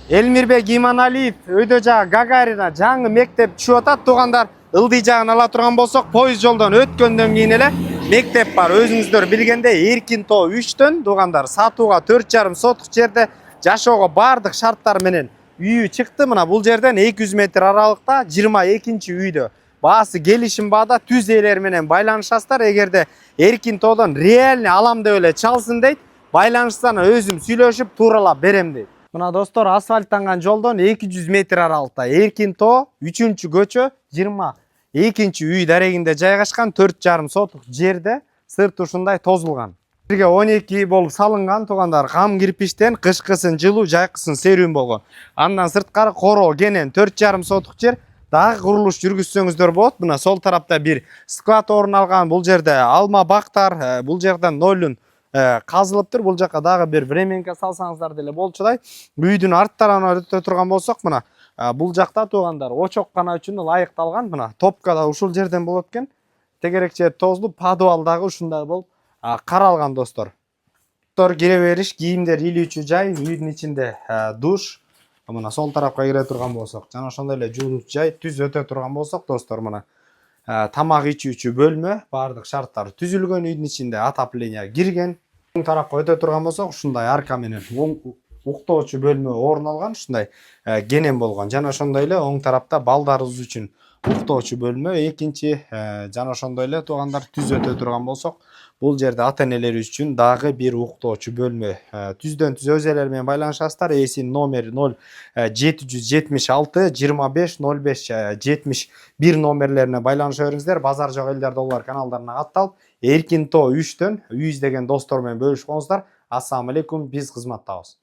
Элмирбек Иманалиев өйдө жагы Гагарина жаңы мектеп түшүп атат. Туугандар, ылдый жагын ала турган болсок, поезд жолдон өткөндөн кийин эле мектеп бар. Өзүңүздөр билгендей, Эркин Тоо 3төн туугандар сатууга 4,5 соток жерде жашоого бардык шарттар менен үйү чыкты. Мына бул жерден 200 метр аралыкта 22-чи үйдө. Баасы келишим баада түз ээлер менен байланышасыздар. Эгерде Эркин Тоодон реальный алам деп эле чалсын дейт, байланышсаң өзүм сүйлөшүп тууралап берем дейт. Мына достор, асфальттанган жолдон 200 метр аралыкта Эркин Тоо 3-көчө 22-чи үй дарегинде жайгашкан. 4,5 соток жерде сырт ушундай тозулган. Бирге 12 болуп салынган туугандар. Кам кирпичтен кышкысын жылуу, жайкысын серүүн болгон. Андан сырткары короо кенен 4,5 соток жер. Дагы курулуш жүргүзсөңүздөр болот. Мына сол тарапта бир склад орун алган. Бул жерде алма бактар, бул жерден нолун казылыптыр. Бул жака дагы бир временка салсаңыздар деле болчудай. Үйдүн арт тарабына өтө турган болсок, мына бул жакта туугандар очоккана үчүн ылайыкталган. Мына топка да ушул жерден болот экен. Тегерек жер тозулуп, подвал дагы ушундай болуп каралган достор. Кире бериш, кийимдер илүүчү жай, үйдүн ичинде душ. Мына сол тарапка кире турган болсок, жана ошондой эле жуунуч жай, түз өтө турган болсок достор, мына тамак ичүүчү бөлмө, бардык шарттар түзүлгөн, үйдүн ичинде отопление кирген. Оң тарапка өтө турган болсок, ушундай арка менен уктоочу бөлмө орун алган, ушундай кенен болгон. Жана ошондой эле оң тарапта балдарыбыз үчүн уктоочу бөлмө, экинчи жана ошондой эле туугандар түз өтө турган болсок, бул жерде ата-энелер үчүн дагы бир уктоочу бөлмө. Түздөн түз өз элер менен байланышасыздар. Эсин номери 0776 25 05 71 номерлерине байланыша бериңиздер. Базар жок элдер доллар каналдарына катталып, Эркин Тоо 3төн үй издеген достор менен бөлүшүп коңуздар. Ассаламу алейкум, биз кызматтабыз.